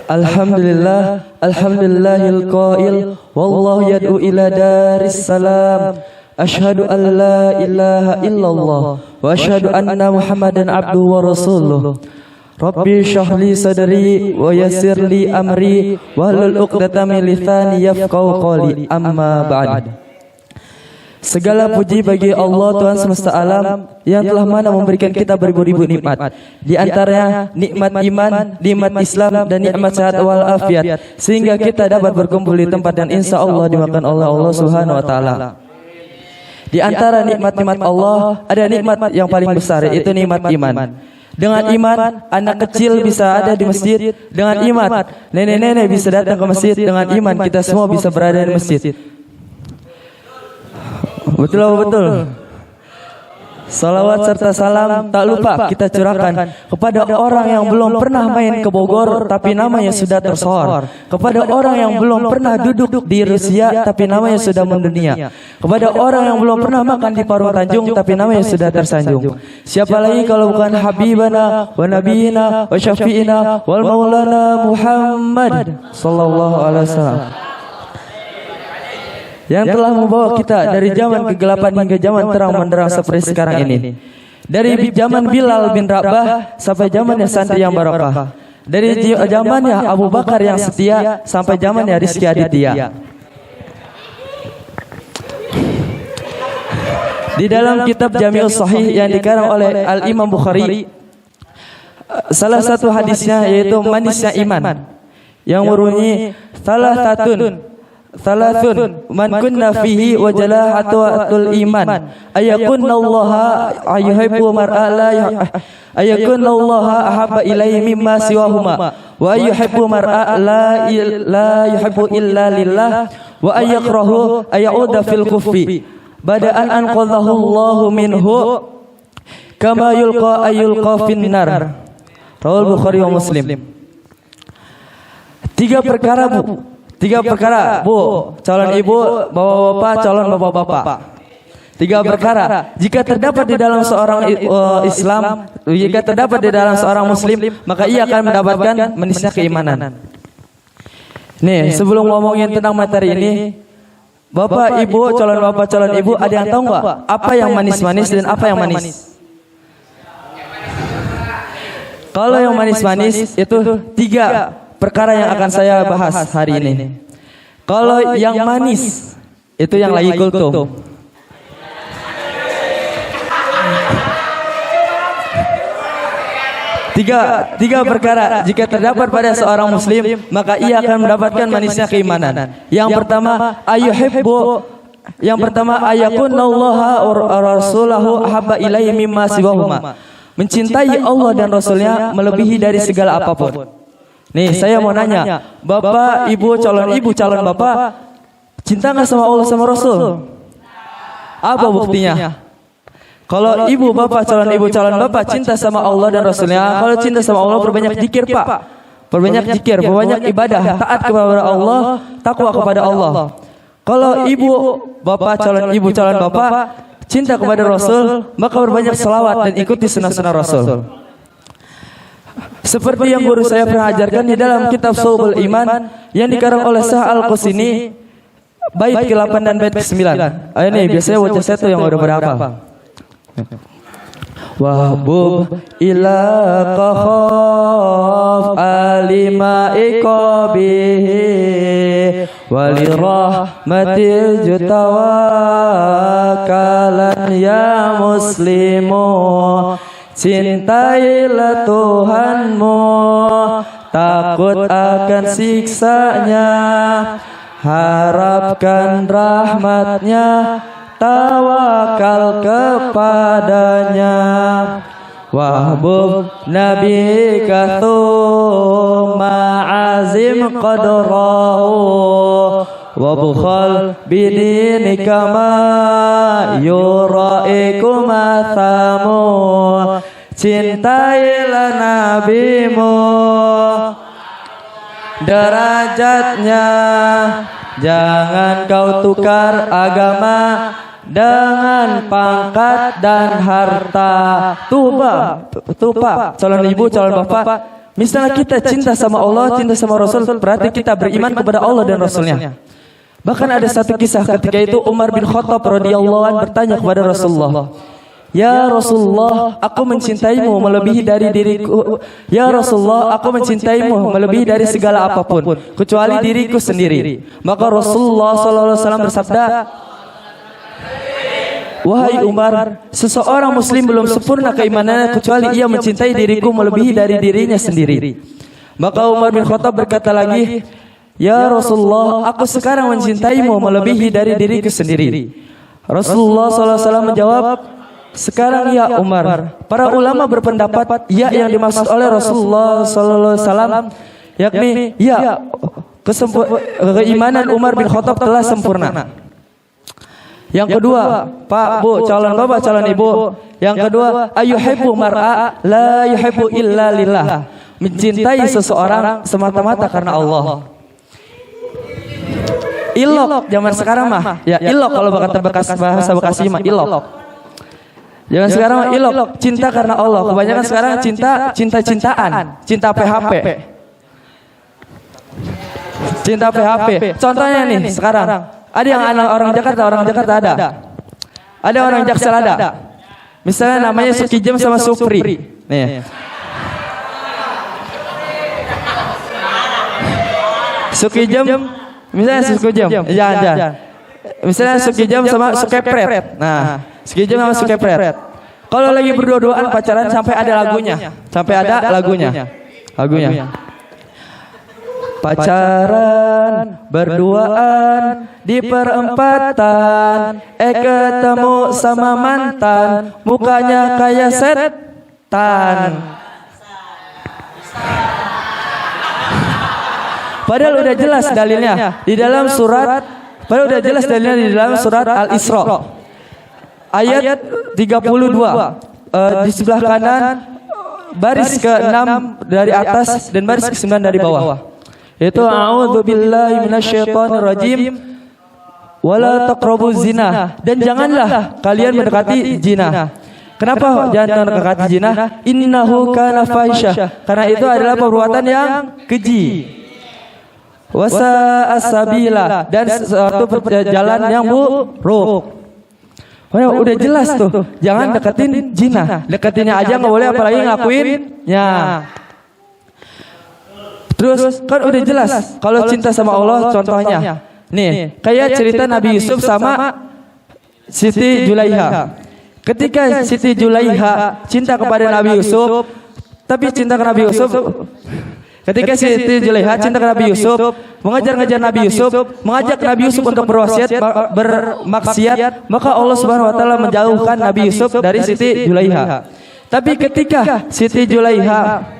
Alhamdulillah, alhamdulillahil qail, wallahu yad'u ila daris salam. Asyhadu an la ilaha illallah wa asyhadu anna Muhammadan abduhu wa rasuluh. Rabbi shrah li sadri wa yassir li amri wahlul 'uqdatam min lisani yafqahu qawli. Amma ba'd. Segala puji bagi Allah Tuhan semesta alam yang telah mana memberikan kita beribu-ribu nikmat. Di antaranya nikmat iman, nikmat Islam, dan nikmat sehat wal afiat, sehingga kita dapat berkumpul di tempat yang insya Allah dimakan oleh Allah Subhanahu wa taala. Di antara nikmat-nikmat Allah ada nikmat yang paling besar, yaitu nikmat iman. Dengan iman, anak kecil bisa ada di masjid. Dengan iman, nenek-nenek bisa datang ke masjid. Dengan iman, kita semua bisa berada di masjid. Betul apa betul? Salawat serta salam tak lupa kita curahkan kepada orang yang belum pernah main ke Bogor tapi namanya sudah tersohor, kepada orang yang belum pernah duduk di Rusia tapi namanya sudah mendunia, kepada orang yang belum pernah makan di Parung Tanjung tapi namanya sudah tersanjung. Siapa lagi kalau bukan Habibana wa Nabiyina wa Syafi'ina wal Maulana Muhammad sallallahu alaihi wasallam, yang telah membawa kita dari zaman kegelapan hingga zaman terang menderang seperti sekarang ini. Dari zaman Bilal bin Rabah sampai zamannya santri yang barokah. Dari zamannya Abu Bakar yang setia sampai zamannya Rizky Aditya. Di dalam kitab Jami'us Sahih yang dikarang oleh Al-Imam Bukhari, salah satu hadisnya yaitu manisnya iman, yang berbunyi Thalathun man kunna fihi wa jalahatul iman ayakunna Allah ayuhibbu mar'a la ayakunna Allah ahabba ilaihi mimma siwahuma wa ayuhibbu mar'a la yuhibbu illa lillah wa ayakrahu ayauda fil kufi bada'an anqadhahu Allah minhu kama yulqa finnar. Rawal Bukhari wa Muslim. Tiga perkara, Bu, calon ibu, bapak-bapak, calon bapak-bapak. Tiga perkara, jika terdapat di dalam seorang Islam, jika terdapat di dalam seorang Muslim, maka ia akan mendapatkan manisnya keimanan. Nih, sebelum ngomongin tentang materi ini, Bapak, Ibu, calon bapak, calon ibu, ada yang tahu nggak apa yang manis-manis dan apa yang manis? Kalau yang manis-manis itu tiga perkara yang akan saya bahas hari ini. Kalau yang manis itu yang lagi kultum. Tiga perkara jika terdapat pada seorang muslim maka ia akan mendapatkan manisnya keimanan. Yang pertama ayakunallaha wa rasulahu ahabba ilaihi mimma siwahuma. Mencintai Allah dan Rasulnya melebihi dari segala apapun. Nih, saya mau nanya, Bapak, Ibu, calon Bapak, cinta nggak sama Allah sama Rasul? Apa buktinya? Kalau Ibu, Bapak, calon Ibu, calon Bapak cinta sama Allah dan Rasulnya, kalau cinta sama Allah perbanyak zikir, Pak. Perbanyak zikir, perbanyak ibadah, taat kepada Allah, takwa kepada Allah. Kalau Ibu, Bapak, calon Ibu, calon Bapak cinta kepada Rasul, maka berbanyak selawat dan ikuti sunnah-sunnah Rasul. Seperti yang guru saya pernah ajarkan di dalam kitab Shawbul Iman yang dikarang oleh Syekh Al-Qusini, bait ke-8 dan bait ke-9. Ayo nih, biasanya wajah saya tuh yang udah berapa? Wahbub ila qahaf alima iqabihi walirahmatil jutawakalan ya muslimu. Cintailah Tuhanmu, takut akan siksanya, harapkan rahmatnya, tawakal kepadanya. Wahbub Nabi kathuma azim qadrahu wa bukhal bidinika ma yuraikum athamu. Cintailah nabimu, derajatnya jangan kau tukar agama dengan pangkat dan harta. Tuh Pak, calon ibu, calon bapak, misalnya kita cinta sama Allah, cinta sama Rasul, berarti kita beriman kepada Allah dan Rasulnya. Bahkan ada satu kisah ketika itu Umar bin Khattab radhiyallahu anhu bertanya kepada Rasulullah, "Ya Rasulullah, aku mencintaimu melebihi dari diriku. Ya Rasulullah, aku mencintaimu melebihi dari segala apapun, kecuali diriku sendiri." Maka Rasulullah SAW bersabda, "Wahai Umar, seseorang muslim belum sempurna keimanannya kecuali ia mencintai diriku melebihi dari dirinya sendiri." Maka Umar bin Khattab berkata lagi, "Ya Rasulullah, aku sekarang mencintaimu melebihi dari diriku sendiri." Rasulullah SAW menjawab, "Sekarang ya Umar." Para ulama berpendapat ya yang dimaksud oleh Rasulullah SAW yakni ya keimanan Umar bin Khattab telah sempurna. Yang kedua, Pak, Bu, calon bapak, calon ibu. Yang kedua, ayuhibbu mar'a la yuhibbu illa lillah. Mencintai seseorang semata-mata karena Allah. Ilok zaman sekarang mah, ya ilok kalau kata bahasa Bekasi mah ilok. Zaman sekarang mah ilok, cinta karena Allah. Kebanyakan sekarang cinta-cintaan, cinta PHP. Cinta PHP. Contohnya nih sekarang. Ada yang orang Jakarta ada. Ada orang Jaksel ada. Misalnya namanya Sukijem sama Supri. Nih. Sukijem, misalnya Sukijem. Jangan. Misalnya Sukijem sama Sukepret. Nah, Sukijem sama Sukepret. Kalau lagi berdua-duaan pacaran sampai ada lagunya. Lagunya. Pacaran, berduaan di perempatan, ketemu sama mantan, mukanya kayak setan. Padahal udah jelas dalilnya di dalam surat Al-Isra ayat 32 di sebelah kanan baris ke-6 dari atas dan baris ke-9 dari bawah. Itu a'udzubillahi minasyaitonirrajim wala taqrabuz zina, dan janganlah kalian mendekati zina. Kenapa jangan mendekati zina? Innahu kana fahisyah, karena itu adalah perbuatan yang keji. Wasa as-sabila, dan suatu jalan yang buruk. Udah jelas tuh, jangan deketin zina. Deketinnya aja nggak boleh, apalagi ngakuinnya. Terus kan udah jelas kalau cinta sama Allah contohnya. Nih, kayak cerita Nabi Yusuf sama Siti Julaiha. Ketika Siti Julaiha cinta kepada Nabi Yusuf, tapi cinta ke Nabi Yusuf, ketika Siti Julaiha cinta ke Nabi Yusuf, mengejar-ngejar Nabi Yusuf, mengajak Nabi Yusuf untuk bermaksiat, maka Allah Subhanahu wa taala menjauhkan Nabi Yusuf dari Siti Julaiha. Tapi ketika Siti Julaiha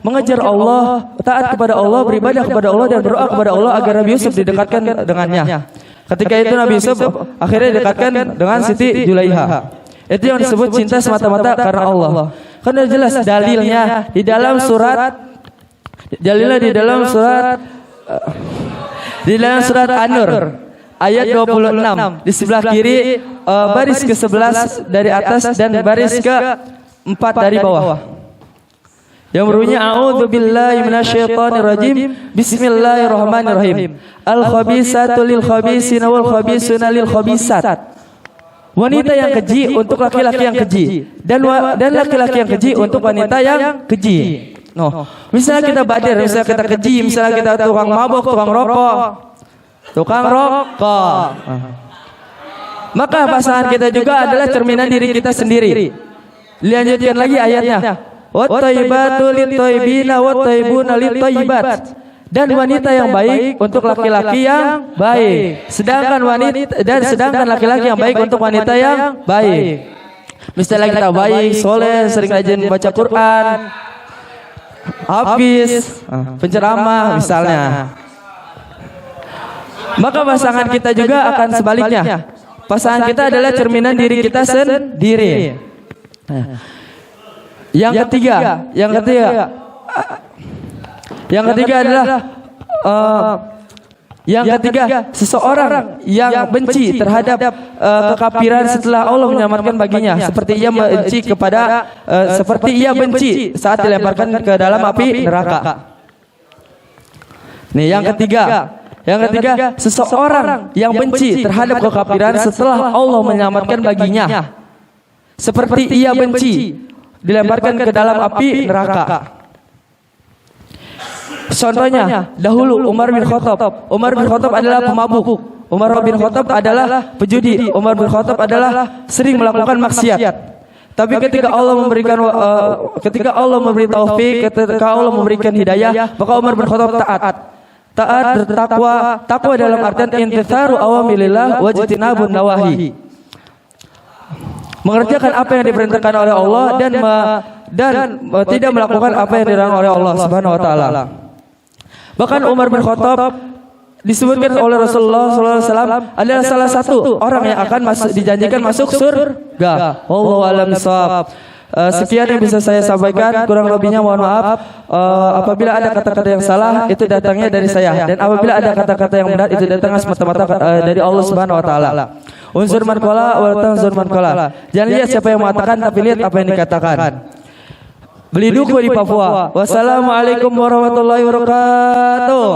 mengejar Allah, taat kepada Allah, beribadah kepada Allah dan berdoa kepada Allah agar Nabi Yusuf didekatkan dengannya. Ketika itu Nabi Yusuf akhirnya didekatkan dengan Siti Julaiha. Itu yang disebut cinta semata-mata karena Allah. Kan udah jelas dalilnya di dalam surat An-Nur ayat 26 di sebelah kiri baris ke-11 dari atas dan baris ke-4 dari bawah. Yang berbunyi a'udzubillahi minasyaitonirrajim, bismillahirrahmanirrahim. Al-khabisatu lil khabisina wal khabisuna lil khabisat. Wanita yang keji untuk laki-laki yang keji dan laki-laki yang keji untuk wanita yang keji. Misalnya kita bader, misalnya kita keji, misalnya kita tukang mabok, tukang rokok. Maka pasangan kita juga adalah cerminan diri kita sendiri. Lanjutkan lagi ayatnya. Wat-thayyibatu lit-thayyibina wat-thayyibuna lit-thayyibat. Dan wanita yang baik untuk laki-laki yang baik, sedangkan laki-laki yang baik untuk wanita yang baik. Misalnya kita baik, soleh, sering rajin baca Quran, hafiz, penceramah misalnya. Maka pasangan kita juga akan sebaliknya. Pasangan kita adalah cerminan diri kita sendiri. Yang ketiga adalah Yang ketiga, seseorang yang benci terhadap kekafiran setelah Allah menyelamatkan baginya, seperti ia benci saat dilemparkan ke dalam api neraka. Nih, yang ketiga, seseorang yang benci terhadap kekafiran setelah Allah menyelamatkan baginya, seperti ia benci dilemparkan ke dalam api neraka. Contohnya, dahulu Umar bin Khattab. Umar bin Khattab adalah pemabuk. Umar bin Khattab adalah pejudi. Umar bin Khattab adalah sering melakukan maksiat. Tapi ketika Allah memberi taufik, ketika Allah memberikan hidayah, maka Umar bin Khattab taat bertakwa dalam artian intitharu awamirillah wajtinabun nawahi. Mengerjakan apa yang diperintahkan oleh Allah dan tidak melakukan apa yang dilarang oleh Allah Subhanahu wa taala. Bahkan Umar bin Khattab disebutkan oleh Rasulullah SAW adalah salah satu orang yang akan dijanjikan masuk surga. Wallahu a'lam bishawab. Sekian yang bisa saya sampaikan, kurang lebihnya mohon maaf. Apabila ada kata-kata yang salah, itu datangnya dari saya, dan apabila ada kata-kata yang benar, itu datangnya semata-mata dari Allah Subhanahu wa taala. Unsur man qala wa tanzur man qala. Jangan lihat siapa yang mengatakan, tapi lihat apa yang dikatakan. Beli duku di Papua. Wassalamualaikum warahmatullahi wabarakatuh.